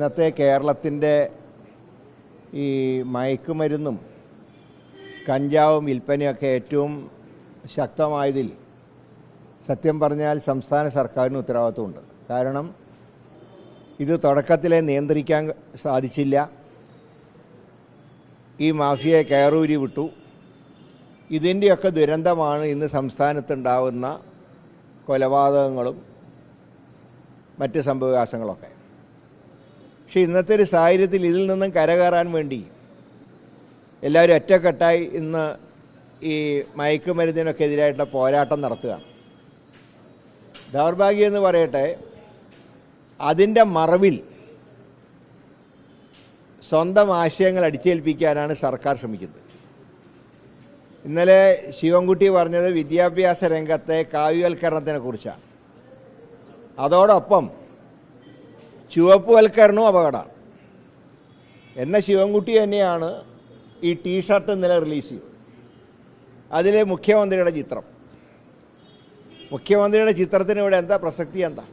ഇന്നത്തെ കേരളത്തിൻ്റെ ഈ മയക്കുമരുന്നും കഞ്ചാവും വിൽപ്പനയൊക്കെ ഏറ്റവും ശക്തമായതിൽ സത്യം പറഞ്ഞാൽ സംസ്ഥാന സർക്കാരിന് ഉത്തരവാദിത്വമുണ്ട്. കാരണം ഇത് തുടക്കത്തിലെ നിയന്ത്രിക്കാൻ സാധിച്ചില്ല. ഈ മാഫിയയെ കയറൂരി വിട്ടു. ഇതിൻ്റെയൊക്കെ ദുരന്തമാണ് ഇന്ന് സംസ്ഥാനത്തുണ്ടാവുന്ന കൊലപാതകങ്ങളും മറ്റ് സംഭവവികാസങ്ങളൊക്കെ. പക്ഷേ ഇന്നത്തെ ഒരു സാഹചര്യത്തിൽ ഇതിൽ നിന്നും കരകയറാൻ വേണ്ടി എല്ലാവരും ഒറ്റക്കെട്ടായി ഇന്ന് ഈ മയക്കുമരുന്നിനൊക്കെ എതിരായിട്ടുള്ള പോരാട്ടം നടത്തുകയാണ്. ദൗർഭാഗ്യം എന്ന് പറയട്ടെ, അതിൻ്റെ മറവിൽ സ്വന്തം ആശയങ്ങൾ അടിച്ചേൽപ്പിക്കാനാണ് സർക്കാർ ശ്രമിക്കുന്നത്. ഇന്നലെ ശിവൻകുട്ടി പറഞ്ഞത് വിദ്യാഭ്യാസ രംഗത്തെ കാവ്യവൽക്കരണത്തിനെ കുറിച്ചാണ്. അതോടൊപ്പം ചുവപ്പുവൽക്കരണവും അപകടമാണ് എന്ന ശിവൻകുട്ടി തന്നെയാണ് ഈ ടീഷർട്ട് ഇന്നലെ റിലീസ് ചെയ്തത്. അതിലെ മുഖ്യമന്ത്രിയുടെ ചിത്രം. മുഖ്യമന്ത്രിയുടെ ചിത്രത്തിന് ഇവിടെ എന്താ പ്രസക്തി, എന്താ?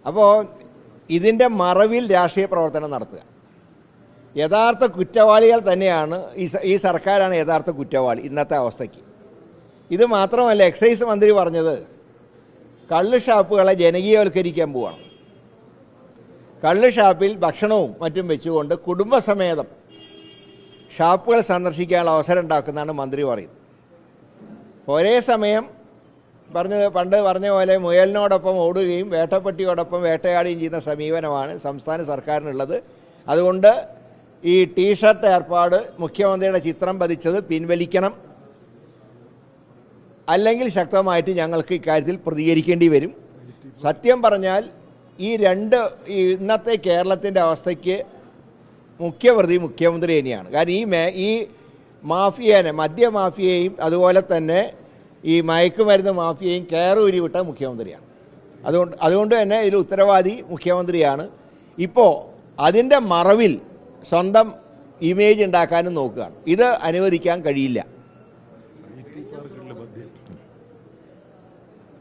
അപ്പോൾ ഇതിൻ്റെ മറവിൽ രാഷ്ട്രീയ പ്രവർത്തനം നടത്തുക. യഥാർത്ഥ കുറ്റവാളികൾ തന്നെയാണ് ഈ സർക്കാരാണ് യഥാർത്ഥ കുറ്റവാളി ഇന്നത്തെ അവസ്ഥയ്ക്ക്. ഇത് മാത്രമല്ല, എക്സൈസ് മന്ത്രി പറഞ്ഞത് കള്ള് ഷാപ്പുകളെ ജനകീയവൽക്കരിക്കാൻ പോവുകയാണ്. കള്ള് ഷാപ്പിൽ ഭക്ഷണവും മറ്റും വെച്ചുകൊണ്ട് കുടുംബസമേതം ഷാപ്പുകൾ സന്ദർശിക്കാനുള്ള അവസരം ഉണ്ടാക്കുന്നതാണ് മന്ത്രി പറയുന്നത്. ഒരേ സമയം പണ്ട് പറഞ്ഞ പോലെ മുയലിനോടൊപ്പം ഓടുകയും വേട്ടപ്പട്ടിയോടൊപ്പം വേട്ടയാടുകയും ചെയ്യുന്ന സമീപനമാണ് സംസ്ഥാന സർക്കാരിനുള്ളത്. അതുകൊണ്ട് ഈ ടീഷർട്ട് ഏർപ്പാട്, മുഖ്യമന്ത്രിയുടെ ചിത്രം പതിച്ചത് പിൻവലിക്കണം. അല്ലെങ്കിൽ ശക്തമായിട്ട് ഞങ്ങൾക്ക് ഇക്കാര്യത്തിൽ പ്രതികരിക്കേണ്ടി വരും. സത്യം പറഞ്ഞാൽ ഇന്നത്തെ കേരളത്തിൻ്റെ അവസ്ഥയ്ക്ക് മുഖ്യപ്രതി മുഖ്യമന്ത്രി തന്നെയാണ്. കാരണം ഈ മാഫിയേനെ, മദ്യമാഫിയയും അതുപോലെ തന്നെ ഈ മയക്കുമരുന്ന് മാഫിയയും കയറൂരി വിട്ട മുഖ്യമന്ത്രിയാണ്. അതുകൊണ്ട് തന്നെ ഇതിൽ ഉത്തരവാദി മുഖ്യമന്ത്രിയാണ്. ഇപ്പോൾ അതിൻ്റെ മറവിൽ സ്വന്തം ഇമേജ് ഉണ്ടാക്കാനും നോക്കുകയാണ്. ഇത് അനുവദിക്കാൻ കഴിയില്ല.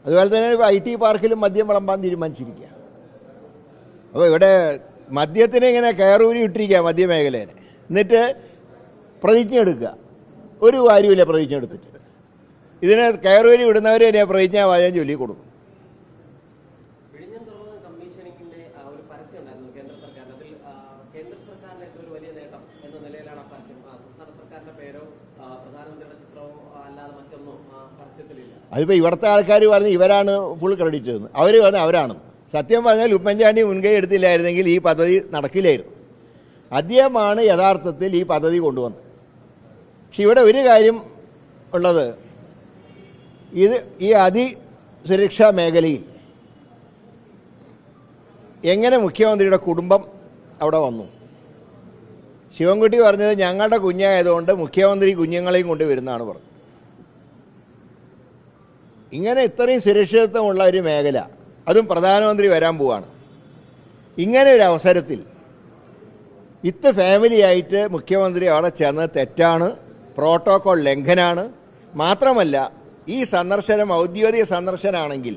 അതുപോലെ തന്നെ IT പാർക്കിലും മദ്യം വിളമ്പാൻ തീരുമാനിച്ചിരിക്കുക. അപ്പോൾ ഇവിടെ മദ്യത്തിനെ ഇങ്ങനെ കയറൂരി ഇട്ടിരിക്കുക, മദ്യമേഖലേനെ. എന്നിട്ട് പ്രതിജ്ഞ എടുക്കുക. ഒരു കാര്യമില്ല പ്രതിജ്ഞ എടുത്തിട്ട്. ഇതിനെ കയറൂരി വിടുന്നവർ തന്നെ പ്രതിജ്ഞാവാചകം ചൊല്ലി കൊടുക്കും. അതിപ്പോൾ ഇവിടുത്തെ ആൾക്കാർ പറഞ്ഞ് ഇവരാണ് ഫുൾ ക്രെഡിറ്റ് എന്ന്. അവർ പറഞ്ഞ് അവരാണ്. സത്യം പറഞ്ഞാൽ ഉമ്മൻചാണ്ടി മുൻകൈ എടുത്തില്ലായിരുന്നെങ്കിൽ ഈ പദ്ധതി നടക്കില്ലായിരുന്നു. അദ്ദേഹമാണ് യഥാർത്ഥത്തിൽ ഈ പദ്ധതി കൊണ്ടുവന്നത്. പക്ഷെ ഇവിടെ ഒരു കാര്യം ഉള്ളത്, ഈ അതിസുരക്ഷാ മേഖലയിൽ എങ്ങനെ മുഖ്യമന്ത്രിയുടെ കുടുംബം അവിടെ വന്നു? ശിവൻകുട്ടി പറഞ്ഞത് ഞങ്ങളുടെ കുഞ്ഞായതുകൊണ്ട് മുഖ്യമന്ത്രി കുഞ്ഞുങ്ങളെയും കൊണ്ട് വരുന്നതാണ് പറഞ്ഞത്. ഇങ്ങനെ ഇത്രയും സുരക്ഷിതത്വമുള്ള ഒരു മേഖല, അതും പ്രധാനമന്ത്രി വരാൻ പോവാണ്. ഇങ്ങനെ ഒരു അവസരത്തിൽ ഫാമിലിയായിട്ട് മുഖ്യമന്ത്രി അവിടെ ചെന്ന് തെറ്റാണ്, പ്രോട്ടോകോൾ ലംഘനമാണ്. മാത്രമല്ല, ഈ സന്ദർശനം ഔദ്യോഗിക സന്ദർശനമാണെങ്കിൽ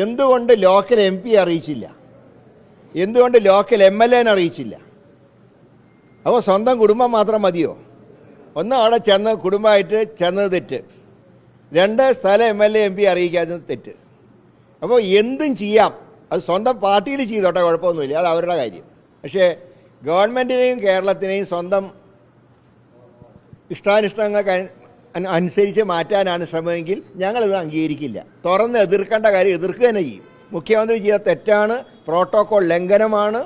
എന്തുകൊണ്ട് ലോക്കൽ MP അറിയിച്ചില്ല? എന്തുകൊണ്ട് ലോക്കൽ MLA അറിയിച്ചില്ല? അപ്പോൾ സ്വന്തം കുടുംബം മാത്രം മതിയോ? ഒന്ന്, അവിടെ ചെന്ന് കുടുംബമായിട്ട് ചെന്നത് തെറ്റ്. 2, സ്ഥലം MLA MP അറിയിക്കാത്തത് തെറ്റ്. അപ്പോൾ എന്തും ചെയ്യാം. അത് സ്വന്തം പാർട്ടിയിൽ ചെയ്തോട്ടെ, കുഴപ്പമൊന്നുമില്ല, അത് അവരുടെ കാര്യം. പക്ഷേ ഗവൺമെൻറ്റിനെയും കേരളത്തിനെയും സ്വന്തം ഇഷ്ടാനിഷ്ടങ്ങൾക്ക് അനുസരിച്ച് മാറ്റാനാണ് ശ്രമമെങ്കിൽ ഞങ്ങളിത് അംഗീകരിക്കില്ല. തുറന്ന് എതിർക്കേണ്ട കാര്യം എതിർക്കുക തന്നെ ചെയ്യും. മുഖ്യമന്ത്രി ചെയ്ത തെറ്റാണ്, പ്രോട്ടോകോൾ ലംഘനമാണ്.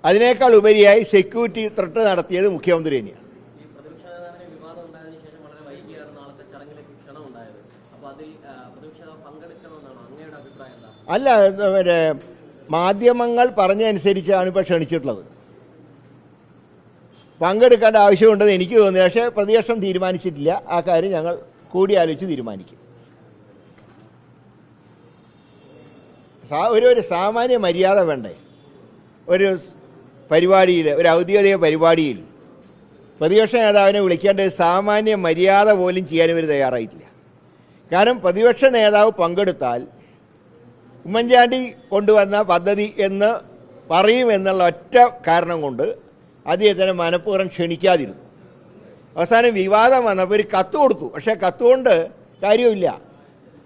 അതിനേക്കാൾ ഉപരിയായി സെക്യൂരിറ്റി ത്രെട്ട് നടത്തിയത് മുഖ്യമന്ത്രി തന്നെയാണ്. അല്ല, മാധ്യമങ്ങൾ പറഞ്ഞതനുസരിച്ചാണ് ഇപ്പോൾ ക്ഷണിച്ചിട്ടുള്ളത്. പങ്കെടുക്കേണ്ട ആവശ്യമുണ്ടെന്ന് എനിക്ക് തോന്നുന്നു. പക്ഷേ പ്രതിപക്ഷം തീരുമാനിച്ചിട്ടില്ല. ആ കാര്യം ഞങ്ങൾ കൂടിയാലോചിച്ച് തീരുമാനിക്കും. ഒരു സാമാന്യ മര്യാദ വേണ്ടേ? ഒരു പരിപാടിയിൽ, ഒരു ഔദ്യോഗിക പരിപാടിയിൽ പ്രതിപക്ഷ നേതാവിനെ വിളിക്കേണ്ട ഒരു സാമാന്യ മര്യാദ പോലും ചെയ്യാൻ ഇവർ തയ്യാറായിട്ടില്ല. കാരണം പ്രതിപക്ഷ നേതാവ് പങ്കെടുത്താൽ ഉമ്മൻചാണ്ടി കൊണ്ടുവന്ന പദ്ധതി എന്ന് പറയുമെന്നുള്ള ഒറ്റ കാരണം കൊണ്ട് അദ്ദേഹത്തിന് മനഃപൂർവ്വം ക്ഷണിക്കാതിരുന്നു. അവസാനം വിവാദം വന്നപ്പോൾ ഒരു കത്ത് കൊടുത്തു. പക്ഷേ കത്തുകൊണ്ട് കാര്യമില്ല.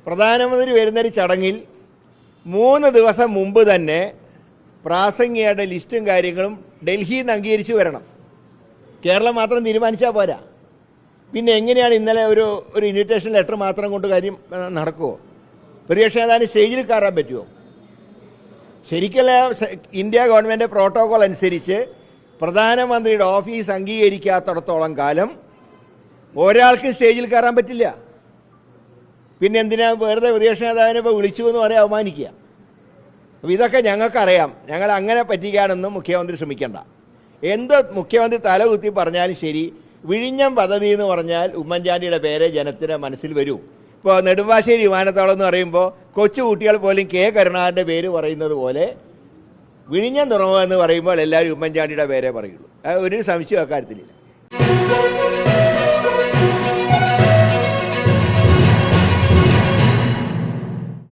പ്രധാനമന്ത്രി വരുന്നൊരു ചടങ്ങിൽ 3 ദിവസം മുമ്പ് തന്നെ പ്രാസംഗികയുടെ ലിസ്റ്റും കാര്യങ്ങളും ഡൽഹിയിൽ നിന്ന് അംഗീകരിച്ച് വരണം. കേരളം മാത്രം തീരുമാനിച്ചാൽ പോരാ. പിന്നെ എങ്ങനെയാണ് ഇന്നലെ ഒരു ഇൻവിറ്റേഷൻ ലെറ്റർ മാത്രം കൊണ്ട് കാര്യം നടക്കുമോ? പ്രതിപക്ഷ നേതാവിന് സ്റ്റേജിൽ കയറാൻ പറ്റുമോ? ശരിക്കല്ല, ഇന്ത്യ ഗവൺമെൻറ് പ്രോട്ടോകോൾ അനുസരിച്ച് പ്രധാനമന്ത്രിയുടെ ഓഫീസ് അംഗീകരിക്കാത്തിടത്തോളം കാലം ഒരാൾക്ക് സ്റ്റേജിൽ കയറാൻ പറ്റില്ല. പിന്നെ എന്തിനാ വെറുതെ പ്രതിപക്ഷ നേതാവിനെ ഇപ്പോൾ വിളിച്ചു എന്ന് പറയാൻ അവമാനിക്കുക? അപ്പോൾ ഇതൊക്കെ ഞങ്ങൾക്കറിയാം. ഞങ്ങൾ അങ്ങനെ പറ്റിക്കാനൊന്നും മുഖ്യമന്ത്രി ശ്രമിക്കേണ്ട. എന്ത് മുഖ്യമന്ത്രി തലകുത്തി പറഞ്ഞാലും ശരി, വിഴിഞ്ഞം പദ്ധതി എന്ന് പറഞ്ഞാൽ ഉമ്മൻചാണ്ടിയുടെ പേരെ ജനത്തിൻ്റെ മനസ്സിൽ വരൂ. ഇപ്പോൾ നെടുമ്പാശ്ശേരി വിമാനത്താവളം എന്ന് പറയുമ്പോൾ കൊച്ചു കുട്ടികൾ പോലും കെ കരുണാകരൻ്റെ പേര് പറയുന്നത് പോലെ വിഴിഞ്ഞം തുറമുഖം എന്ന് പറയുമ്പോൾ എല്ലാവരും ഉമ്മൻചാണ്ടിയുടെ പേരെ പറയുള്ളൂ. ഒരു സംശയം അക്കാര്യത്തിലില്ല.